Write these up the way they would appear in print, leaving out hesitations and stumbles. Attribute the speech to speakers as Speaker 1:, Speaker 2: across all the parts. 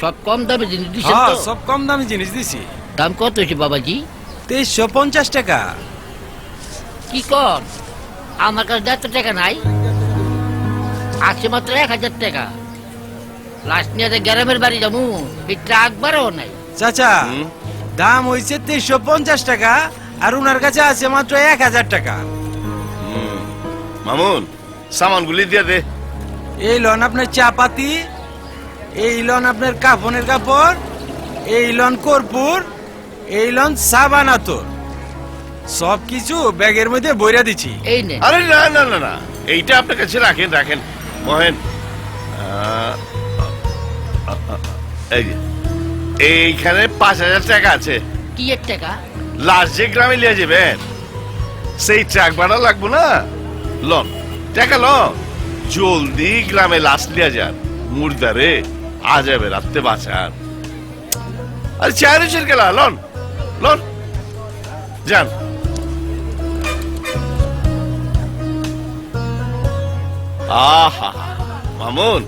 Speaker 1: সব কম দামে জিনিস দিচ্ছেন
Speaker 2: হ্যাঁ
Speaker 1: তো?
Speaker 2: সব কম দামি জিনিস দিছি।
Speaker 1: দাম কত হয়েছে বাবাজি?
Speaker 2: 2350 টাকা।
Speaker 1: কি কর, আমার কাছে এত টাকা নাই, আছে মাত্র 1000 টাকা। লাস্ট নিয়ে গ্রামের বাড়ি যাবো, এই ট্রাক বারও নাই।
Speaker 2: চাচা দাম হইছে 2350 টাকা, আর উনার কাছে আছে মাত্র 1000 টাকা।
Speaker 3: মামুন সামানগুলি দিয়ে দে।
Speaker 2: এই লন আপনার চা পাতি, এই লন আপনার কাফনের কাপড়, এই লন কর্পূর, এই লন সাবান আতর, সবকিছু ব্যাগের মধ্যে বইরা দিছি।
Speaker 1: এই নে।
Speaker 3: আরে না না না না, এইটা আপনার কাছে রাখেন রাখেন মহেন। এই যে, এইখানে 5000 টাকা আছে।
Speaker 1: কি এক টাকা?
Speaker 3: লাস্ট যে গ্রামে লিয়ে যাবেন সেই ট্রাক ভাড়া লাগবো না। লন টাকা লন, জলদি গ্রামে লাশ লিয়া যান। মুর্দারে আ যাবে রাত্রে বাঁচান। আরে চারিশের গেলা লন লন যান। আহা মামুন,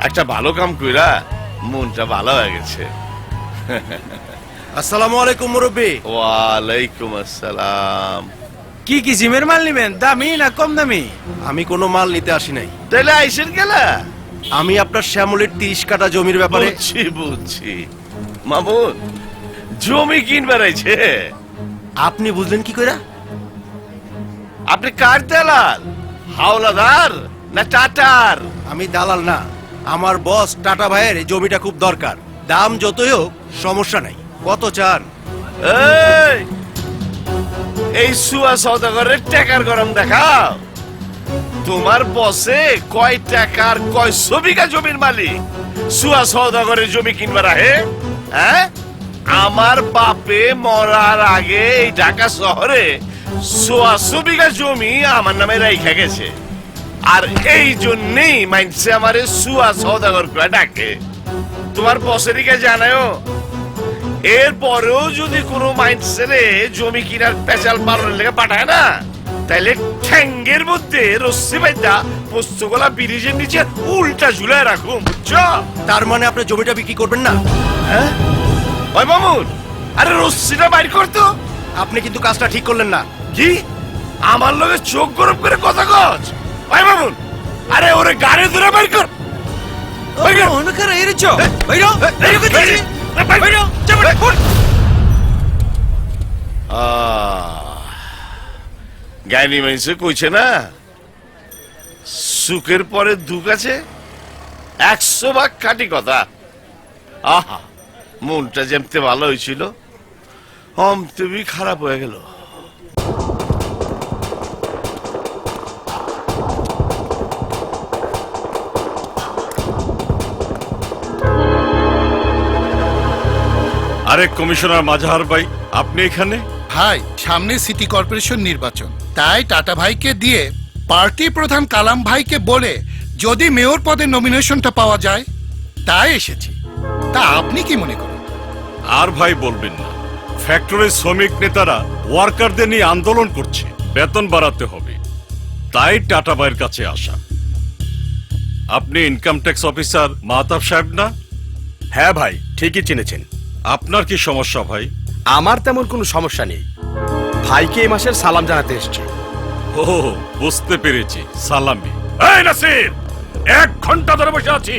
Speaker 3: একটা ভালো কাম কইরা মনটা ভালো হয়ে গেছে।
Speaker 4: আসসালামু আলাইকুম মুরব্বি।
Speaker 3: ওয়ালাইকুম আসসালাম।
Speaker 2: কি কিসিমের মাল নিবেন, দামি না কম দামি?
Speaker 4: আমি কোনো মাল নিতে আসি নাই।
Speaker 3: তাহলে আইসেন গেলা?
Speaker 4: আমি আপনার শ্যামলের 30 কাঠা জমির ব্যাপারে।
Speaker 3: বুঝছি বুঝছি মামুন, জমি কিনবার আইছে।
Speaker 4: আপনি বুঝলেন কি কইরা?
Speaker 3: আপনি কার দালাল, হাওলাদার না টাটার?
Speaker 4: আমি দালাল না, আমার বস টাটা ভাইয়ের এই জমিটা খুব দরকার। দাম যতই হোক সমস্যা নাই। কত চান?
Speaker 3: এই, এই সুয়া সওদাগরের টাকার গরম দেখাও। তোমার বসে কয় টাকার কয় বিঘা জমির মালিক সুয়া সওদাগরের জমি কিনবার আহে? হ্যাঁ, আমার বাপে মরার আগে এই ঢাকা শহরে 100 বিঘা জমি আমার নামে রাইখা গেছে। আর এই জন্যই মাইনসে আমারে সুয়া সওদাগর করে ডাকে। তোমার বসের দিকে জানায়ও, এরপরেও যদি কোনো মাইন্ডসেরে জমি কিনার পেঁচাল পালনের লেগে পাঠায় না, তাইলে ঠ্যাঙ্গের মধ্যে রশ্মি বাইদা পোস্তগোলা ব্রিজের নিচে উল্টা ঝুলায় রাখুন, বুঝছো?
Speaker 4: তার মানে আপনি জমিটা বিক্রি করবেন না?
Speaker 3: হ্যাঁ ওই মামুন, আরে রশ্মিটা বাইর করতো।
Speaker 4: আপনি কিন্তু কাজটা ঠিক করলেন না।
Speaker 3: কি আমার লগে চোখ গরম করে কথা কস? ওই মামুন, আরে ওরে গাড়ি ধরে বাইর কর। জ্ঞানী মানুষে কইছে না, সুখের পরে দুঃখ আছে, 100 ভাগ খাঁটি কথা। আহা, মনটা যেমতে ভালো হয়েছিল অমতেবি খারাপ হয়ে গেল।
Speaker 5: আরে কমিশনার মাজাহার ভাই, আপনি এখানে?
Speaker 6: ভাই, সামনে সিটি কর্পোরেশন নির্বাচন, তাই টাটা ভাইকে দিয়ে পার্টি প্রধান কালাম ভাইকে বলে যদি মেয়র পদে নমিনেশনটা পাওয়া যায় তাই এসেছি। তা আপনি কি মনে করেন?
Speaker 5: আর ভাই বলবেন না, ফ্যাক্টরির শ্রমিক নেতারা ওয়ার্কারদের নিয়ে আন্দোলন করছে, বেতন বাড়াতে হবে, তাই টাটা ভাইয়ের কাছে আসা। আপনি ইনকাম ট্যাক্স অফিসার মাহতাব সাহেব না?
Speaker 7: হ্যাঁ ভাই, ঠিকই চিনেছেন।
Speaker 5: আপনার কি সমস্যা ভাই?
Speaker 7: আমার তেমন কোনো সমস্যা নেই, ভাইকে এই মাসের সালাম জানাতে এসেছি।
Speaker 5: ও, বুঝতে পেরেছি, সালামি। এই নাসির, 1 ঘন্টা ধরে বসে আছি,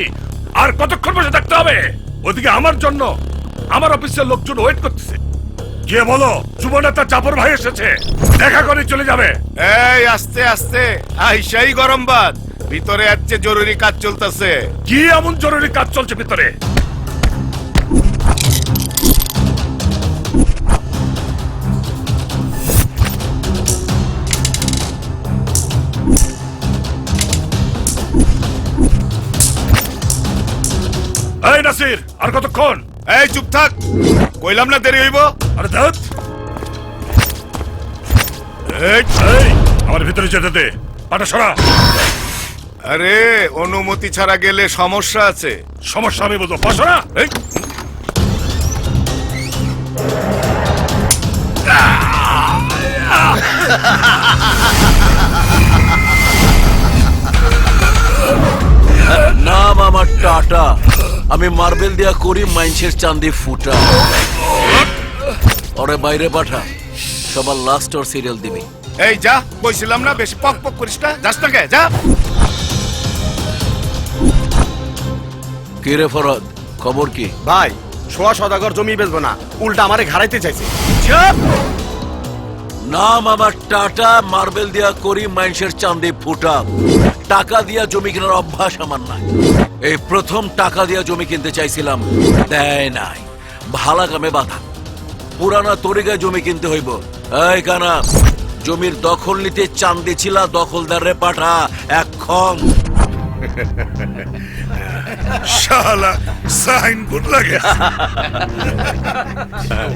Speaker 5: আর কতক্ষণ বসে থাকতে হবে? ওদিকে আমার জন্য আমার অফিসের লোকজন ওয়েট করতেছে। গিয়ে বলো যুবনেতা জাফর ভাই এসেছে, দেখা করে চলে যাবে।
Speaker 3: এই আস্তে আস্তে, আইসাই গরম বাদ, ভিতরে আজকে জরুরি কাজ চলতেছে।
Speaker 5: কি এমন জরুরি কাজ চলছে ভিতরে? এই নাসির, আর কতক্ষণ?
Speaker 3: এই চুপ থাক, কইলাম না দেরি হইব।
Speaker 5: আরে দাঁত, এই আমার ভিতরে যেতে দে, পাটা সরা।
Speaker 3: আরে অনুমতি ছাড়া গেলে সমস্যা আছে।
Speaker 5: সমস্যা আমি বলবো, পা সরা। এই
Speaker 7: নাম আমার টাটা।
Speaker 8: আমি মার্বেল দিয়া করি মাইনসের চাঁদি ফুটা। ওরে বাইরে পাঠা, সবার লাস্ট ওর সিরিয়াল দিবি।
Speaker 3: এই যা, কইছিলাম না বেশি পক পক করিস না, যাস না কে, যা।
Speaker 8: কি রে ফরদ, খবর কি?
Speaker 7: ভাই সোয়া সদাগর জমি বেচবো না, উল্টা আমারে ঘাড়াইতে চাইছে।
Speaker 8: নাম আমার টাটা, মার্বেল দিয়া করি মাইনসের চাঁদি ফুটা। টাকা দিয়া জমি কেনার অভ্যাস আমার নাই। এই প্রথম টাকা দিয়া জমি কিনতে চাইছিলাম, দেয় নাই। ভালা কামে বাধা, পুরানা তরিকায় জমি কিনতে হইব। এই কানা, জমির দখল নিতে চাঁদি ছিলা, দখলদারে পাঠা এখন।
Speaker 5: শালা সাইনবোর্ড লাগে।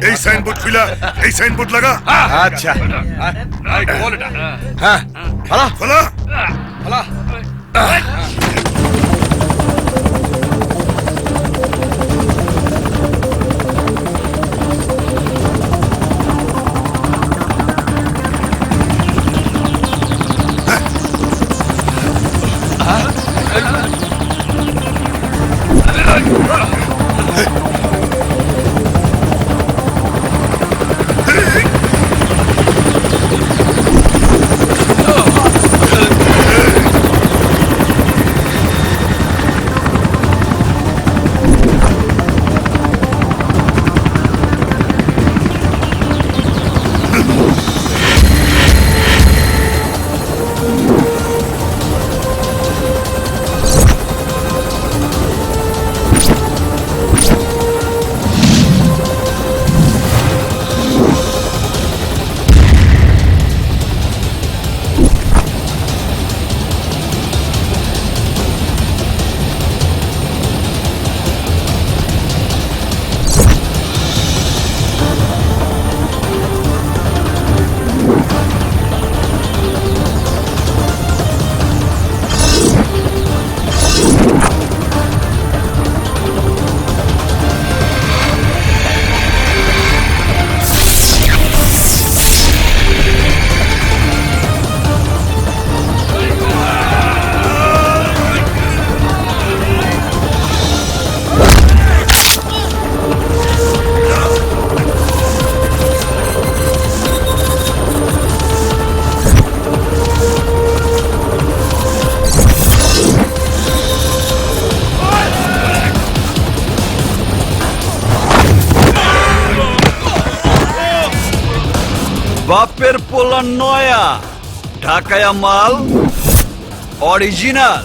Speaker 5: এই সাইনবোর্ড খুলা, এই সাইনবোর্ড লাগা।
Speaker 7: আচ্ছা হ্যাঁ ভালো
Speaker 5: খোলা।
Speaker 7: ভালো।
Speaker 9: বাপের পোলা নয়া, ঢাকায়া মাল অরিজিনাল।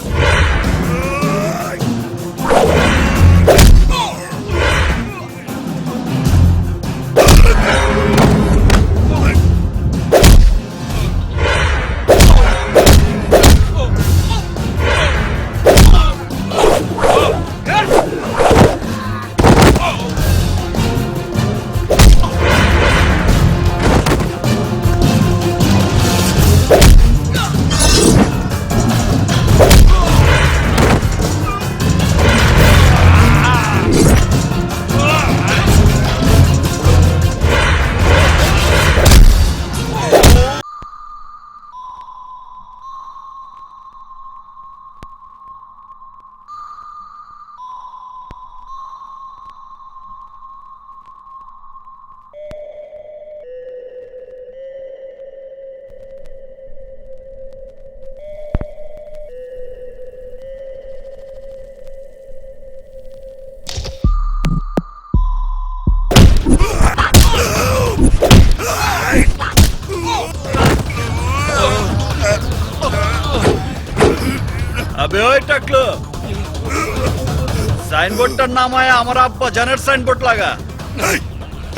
Speaker 9: আবে ওই টাকলো, সাইনবোর্ডটার নামায় আমার আব্বা জানের সাইনবোর্ড লাগা।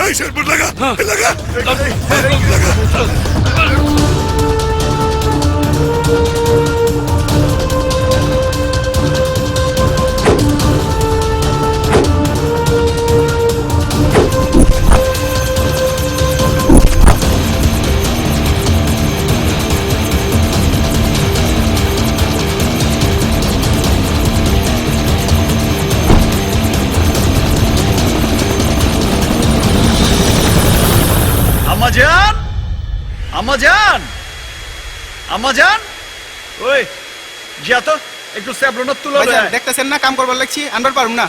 Speaker 5: এই সাইনবোর্ড লাগা, লাগা।
Speaker 9: আমাজান, আমাজান, আমাজান, ওই যা তো একটু স্যাবলনের তুলো
Speaker 7: ভাইজান দেখতেছেন না কাম করবার লাগছি আনবার পারুম না।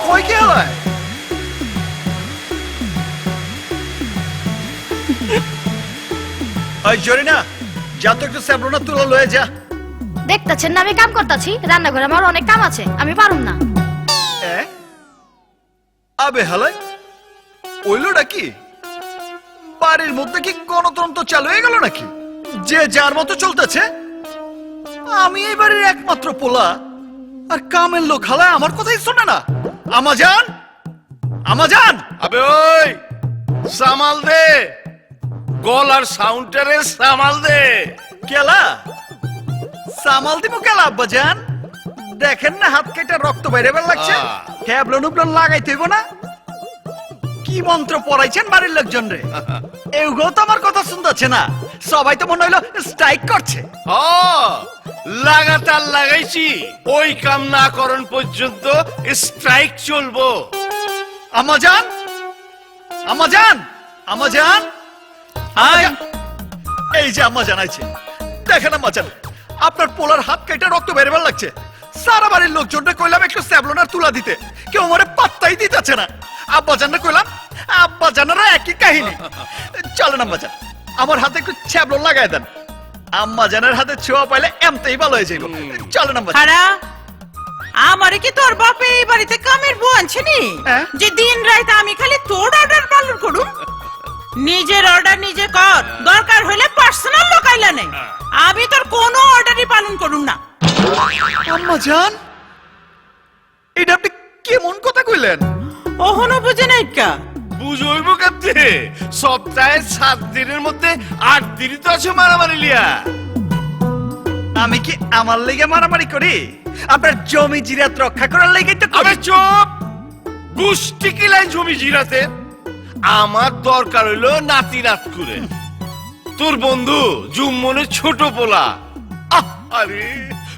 Speaker 9: কই কে হয় ওই জরিনা যা তো একটু স্যাবলনের তুলো লয়ে যা।
Speaker 10: দেখতেছেন না আমি কাম করতেছি, রান্নাঘরে আমার অনেক কাম আছে, আমি পারুম না।
Speaker 9: আবে হালাই ওইলোটা কি বাড়ির মধ্যে কি গণতন্ত্র চালু হয়ে গেল নাকি? যে যার মতো চলতেছে। আমি এই বাড়ির একমাত্র পোলা, আর কামের লোক হালায় আমার কথাই শোনে না। আমাজান, আমাজান,
Speaker 3: আবে ওই সামাল দে, গলার সাউন্ডটারে সামাল দে।
Speaker 9: কেলা সামাল দিব কেলা আব্বাজান? দেখেন না হাত কেটে রক্ত বাইরে বের লাগছে। ট্যাবলন উপলন লাগাইতে হইব না? কি মন্ত্র পড়াইছেন বাড়ির লোকজন রে? এগুলো তো আমার কথা শুনতেছে না, সবাই তো মনে হইলো স্ট্রাইক করছে।
Speaker 3: লাগাতার লাগাইছি, ওই কাম না করন পর্যন্ত স্ট্রাইক চলবো।
Speaker 9: আমাজান, আমাজান, আমাজান, এই যে আমাজান আছে, দেখেন আমাজান আপনার পোলার হাত কেটে রক্ত বেরোবার লাগছে। সারা বাড়ির লোকজনটা কইলাম একটু স্যাবলনার তুলা দিতে, কেউ আমারে পাত্তাই দিতেছে না। আব্বাজানরা কইলাম, আব্বাজানেরা একই কাহিনী। চলেন আম্মাজান, আমার হাতে একটু স্যাবলন লাগাই দেন। আম্মাজানের হাতে ছোঁয়া পাইলে এমতেই ভালো হয়ে যাইব। চলেন আম্মাজান।
Speaker 11: আমারে কি তোর বাপে এই বাড়িতে কামের বউ আনছেনি যে দিন রাত আমি খালি তোর অর্ডার পালন করুম? নিজের অর্ডার নিজে কর, দরকার হইলে পার্সোনাল লোকাইলা নেই, আমি তোর কোনো অর্ডারই পালন করুম না।
Speaker 9: আম্মাজান এটা আপনি কেমন কথা কইলেন?
Speaker 11: ওহনো বুঝে নাই কা?
Speaker 3: বুঝইব কাতে, সপ্তাহে 7 দিনের মধ্যে 8 দিনই তো আছে মারামারি লিয়া।
Speaker 9: আমি কি আমার লেগে মারামারি করি? আপনার জমি জিরাত রক্ষা করার লেগে তো
Speaker 3: আবে চুপ, গুষ্টি কিলাই জমি জিরাতে। আমার দরকার হইলো নাতি নাত করে। তোর বন্ধু জুম্মনের ছোট পোলা, আরে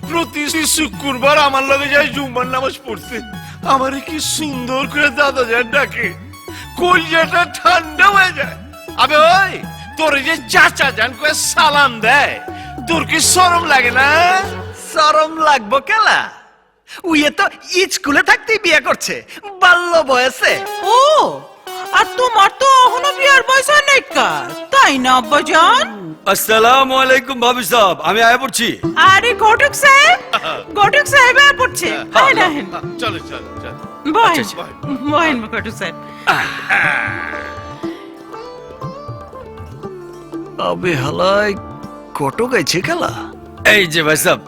Speaker 3: প্রতি শুক্রবার আমার লগে যায় জুম্মার নামাজ পড়তে। আমারে কি সুন্দর করে দাদা যান ডাকে, কলজাটা ঠান্ডা হয়ে যায়। আবে ওই তোর যে চাচা যান কয়ে সালাম দেয়, তোর কি শরম লাগে না?
Speaker 9: শরম লাগবো কেলা? উইয়ে তো স্কুলে থাকতেই বিয়ে করছে, বাল্য বয়সে।
Speaker 11: ও আর তোমার তো ওহনো বিয়ার বয়স হয় নাই কা, তাই না আব্বাজান?
Speaker 9: আসসালামু আলাইকুম ভাবি সাহেব, আমি আয়া পড়ছি।
Speaker 11: আরে ঘটক সাহেব আয়া পড়ছে। আয় না হেন
Speaker 3: চলো চলো চলো।
Speaker 11: বহেন বহেন ঘটক সাহেব।
Speaker 9: আবে হালাই কত গাইছে খেলা।
Speaker 7: এই যে ভাই সাহেব,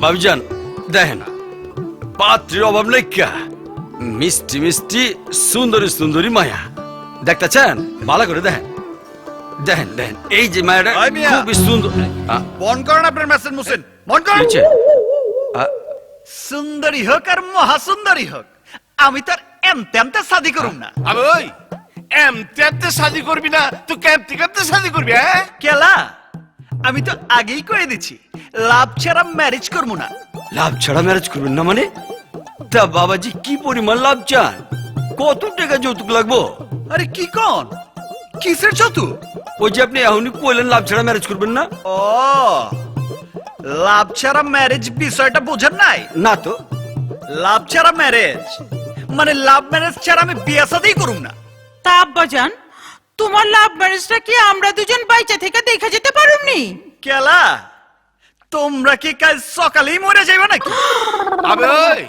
Speaker 7: ভাবিজান দেখেন পাত্রের অভাব নেই কা, মিষ্টি মিষ্টি সুন্দরী সুন্দরী মায়া দেখতেছেন, ভালো করে দেখেন দেখেন দেখেন। এই যে মায়াটা
Speaker 9: আই মিয়া।
Speaker 7: খুবই সুন্দর।
Speaker 9: বন করেন আপনার মেসেজ মুসেন, বন করেন।
Speaker 7: হয়েছে?
Speaker 9: সুন্দরী হোক আর মহাসুন্দরী হোক, আমি তার এমতে শাদি করুম না।
Speaker 3: আবে ওই এমতে শাদি করবি না তো কেমতে শাদি করবি? হ্যাঁ
Speaker 9: কেলা আমি তো আগেই কয়ে দিচ্ছি, লাভ ছাড়া ম্যারেজ করবো না।
Speaker 7: লাভ ছাড়া ম্যারেজ করবেন না মানে? তা বাবাজি কি পরিমাণ লাভ চান? কত টাকা যৌতুক লাগবো?
Speaker 9: আরে কি কোন কিসের চতু?
Speaker 7: ওই যে আপনি এখনই কইলেন লাভ ছাড়া ম্যারেজ করবেন না।
Speaker 9: ও লাভ ছাড়া ম্যারেজ বিষয়টা বোঝেন নাই?
Speaker 7: না তো।
Speaker 9: লাভ ছাড়া ম্যারেজ মানে লাভ ম্যারেজ ছাড়া আমি বিয়ে শাদী করুম না।
Speaker 11: তা আব্বাজান তোমার লাভ ম্যারেজটা কি আমরা দুজন বাইচা থেকে দেখা যেতে পারুমনি?
Speaker 9: কেলা তোমরা কি কাল সকালেই মরে যাইবে নাকি?
Speaker 3: আবে ওই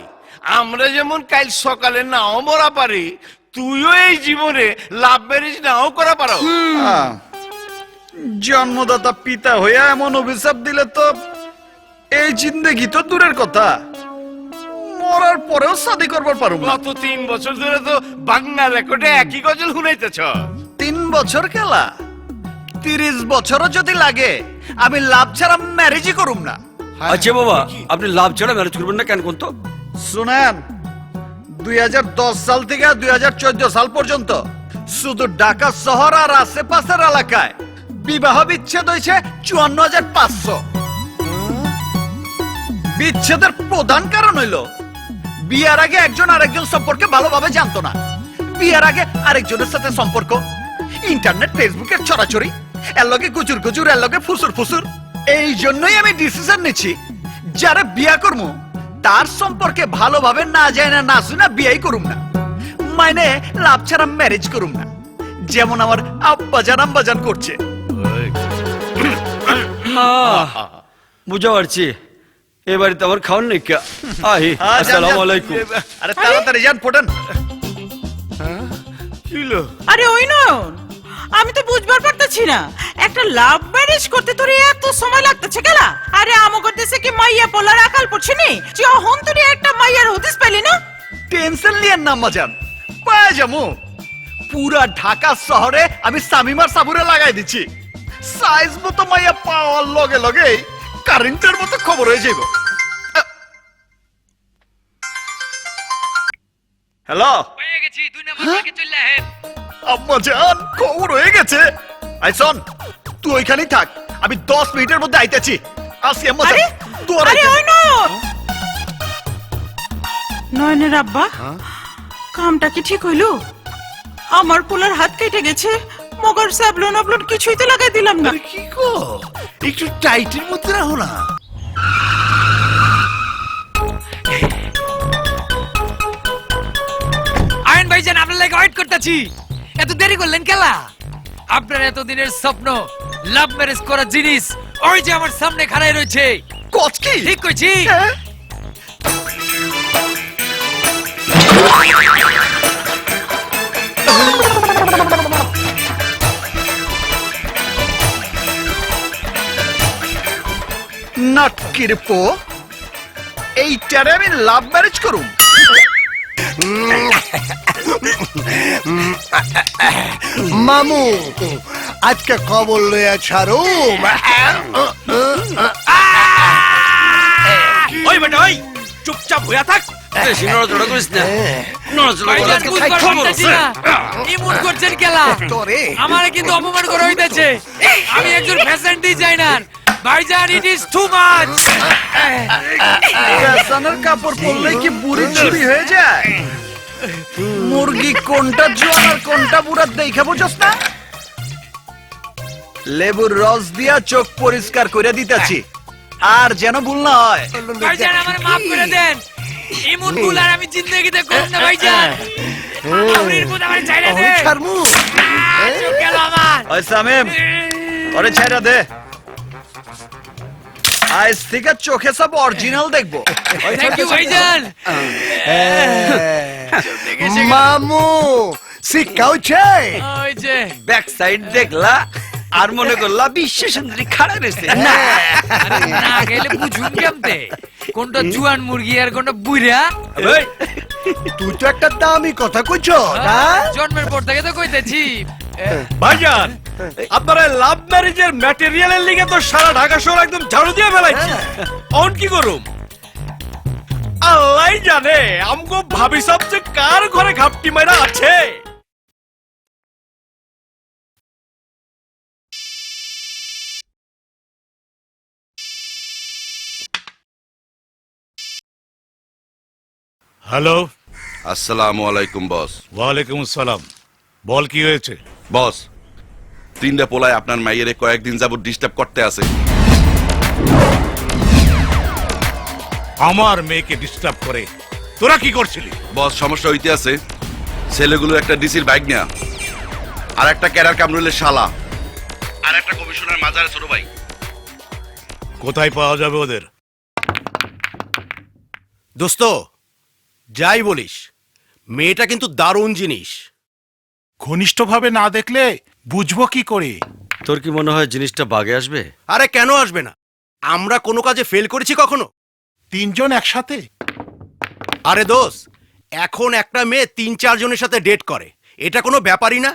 Speaker 3: আমরা যেমন কাল সকালে নাও মরা পারি, তুইও এই জীবনে লাভ ম্যারেজ নাও করা পারো।
Speaker 9: জন্মদাতা পিতা হইয়া এমন অভিশাপ দিলে তো এই জিন্দেগি তো দূরের কথা, মরার পরেও শাদী করবার পারুম না।
Speaker 3: গত 3 বছর ধরে তো বাংলা রেকর্ডে একই গজল শুনাইতেছ।
Speaker 9: 3 বছর খেলা, 30 বছরও যদি লাগে আমি লাভ ছাড়া ম্যারেজই করুম না।
Speaker 7: আচ্ছা বাবা, আপনি লাভ ছাড়া ম্যারেজ করবেন না কেন কোন তো?
Speaker 9: শুনেন, 2010 সাল থেকে 2014 সাল পর্যন্ত শুধু ঢাকা শহর আর আশেপাশের এলাকায় বিবাহ বিচ্ছেদ হয়েছে 54,500। বিচ্ছেদের প্রধান কারণ হইল বিয়ের আগে একজন আরেকজন সম্পর্কে ভালোভাবে জানতো না, বিয়ের আগে আরেকজনের সাথে সম্পর্ক, ইন্টারনেট ফেসবুকের ছড়াছড়ি, এর লগে গুজুর গুজুর, এর লগে ফুসুর ফুসুর। এই জন্যই আমি ডিসিশন নিচ্ছি যারা বিয়া করবো তার সম্পর্কে ভালোভাবে না যায় না শুনে বিয়াই করুম না, মানে লাভ ছাড়া ম্যারেজ করুম না, যেমন আমার আব্বাজান আম্বাজান করছে।
Speaker 7: বুঝতে পারছি, এ বাড়িতে আমার খাওয়ার নেই কে? আহি,
Speaker 9: যান,
Speaker 7: আসসালামু
Speaker 9: যান।
Speaker 7: আলাইকুম।
Speaker 9: আরে তাড়াতাড়ি যান, ফোটান।
Speaker 11: আরে ওই নয়ন, আমি তো বুঝবার পারতেছি না, একটা লাভ ম্যারেজ করতে তোর এত সময় লাগতেছে কেলা? আরে আমগর দেশে কি মাইয়া পোলার আকাল পড়ছে নি? যখন তুই একটা মাইয়ার হদিস পেলি না?
Speaker 9: টেনশন নিয়েন না আম্মাজান, পায়ে যাবো। পুরা ঢাকা শহরে আমি সামিমার সাবুরে লাগাই দিচ্ছি। সাইজ মতো মাইয়া পাওয়ার লগে লগে কারেন্টের মতো খবর হয়ে যাইব। হ্যালো আম্মাজান, খবর হয়ে গেছে। আইসন, তুই ওইখানেই থাক, আমি 10 মিনিটের মধ্যে আইতেছি। আসি আম্মাজান।
Speaker 11: আরে
Speaker 9: তোর
Speaker 11: আরে ওই নয়ন, নয়নের আব্বা, কামটা কি ঠিক হইলো? আমার পোলার হাত কেটে গেছে, মগর স্যাবলন আপলন কিছুই তো লাগাই দিলাম না।
Speaker 9: কি গো, একটু টাইটের মধ্যে রাখো না।
Speaker 12: আয়ন ভাইজান, আপনার লাগে ওয়েট করতেছি, এত দেরি করলেন কেলা? আপনার এতদিনের স্বপ্ন লাভ ম্যারেজ করার জিনিস ওই যে আমার সামনে খাড়াই রয়েছে।
Speaker 9: কচ কি
Speaker 12: ঠিক কইছি?
Speaker 9: নাটকির পো, এইটারে আমি লাভ ম্যারেজ করুম?
Speaker 4: মামু আজকে খবর লইয়া ছাড়ুম।
Speaker 12: ওই বেটা ওই, চুপচাপ হইয়া থাক।
Speaker 7: বেশি নড়াচড়া করিস না। নড়াচড়া
Speaker 12: ভাইজান
Speaker 7: করিস
Speaker 12: বুঝবার পারতেছি না, ইমন করছেন কেলা? আমারে কিন্তু অপমান করা হইতেছে। আমি একজন ফ্যাশন ডিজাইনার ভাইজান, ইট ইজ টু মাচ।
Speaker 9: ফ্যাশনের কাপড় পরলে কি বুড়ি চুরি হয়ে যায়? মুরগি কোনটা জোয়ান আর কোনটা বুড়া দেখা বুঝছস না? লেবুর রস দিয়া চোখ পরিষ্কার করে দিতেছি, আর যেন ভুল না হয়।
Speaker 12: ভাইজান আমারে মাফ করে দেন, ইমন গুলার আমি জিন্দেগিতে করব না ভাইজান। মামুরির মুদ আমারে ছাইড়া দে।
Speaker 9: ছাড়মু
Speaker 12: চোখ গেল আমার।
Speaker 9: ওই সামিম, ওরে ছাইড়া দে। আজ থেকে চোখে সব অরিজিনাল দেখবো।
Speaker 12: থ্যাংক ইউ ভাইজান।
Speaker 4: মামু শিখাউছে
Speaker 12: ওই যে
Speaker 7: ব্যাক সাইড দেখলা আর মনে করলা বিশ্ব সুন্দরী খাড়া রয়েছে না।
Speaker 12: আরে না গেলে বুঝুন কেমতে কোনটা জুয়ান মুরগি আর কোনটা বুইরা?
Speaker 7: এই,
Speaker 4: তুই তো একটা দামি কথা কইছ না?
Speaker 12: জন্মের পর থেকে তো কইতেছি।
Speaker 2: ভাইজান, আপনারা লাভ ম্যারেজের ম্যাটেরিয়ালের লিগে তো সারা ঢাকা শহর একদম ঝাড়ু দিয়ে ফেলাইছে। অন কি করুম? আল্লাহ জানে আমগো ভাবি সবচেয়ে কার ঘরে ঘাপটি মারা আছে।
Speaker 5: হ্যালো,
Speaker 3: আসসালামু আলাইকুম বস।
Speaker 5: ওয়ালাইকুম আসসালাম। বল কি হয়েছে?
Speaker 3: বস, 3টা পোলায় আপনার মাইয়েরে কয়েকদিন যাবত ডিস্টার্ব করতে আছে।
Speaker 5: আমার মেয়েকে ডিস্টার্ব করে তোরা কি করছিলি?
Speaker 3: বস, সমস্যা হইতে আছে, ছেলেগুলো একটা ডিসির বাইক নেয়া, আর একটা ক্যাডার কামরুলের শালা, আর একটা কমিশনার মাজারে ছোট ভাই।
Speaker 5: কোথায় পাওয়া যাবে ওদের?
Speaker 4: দোস্ত যাই বলিস, মেয়েটা কিন্তু দারুণ জিনিস।
Speaker 6: ঘনিষ্ঠভাবে না দেখলে বুঝবো কি করে?
Speaker 7: তোর কি মনে হয় জিনিসটা বাগে আসবে?
Speaker 4: আরে কেন আসবে না? আমরা কোনো কাজে ফেল করেছি কখনো?
Speaker 6: 3 জন একসাথে?
Speaker 4: আরে দোস্ত, এখন একটা মেয়ে 3-4 জনের সাথে ডেট করে, এটা কোনো ব্যাপারই না।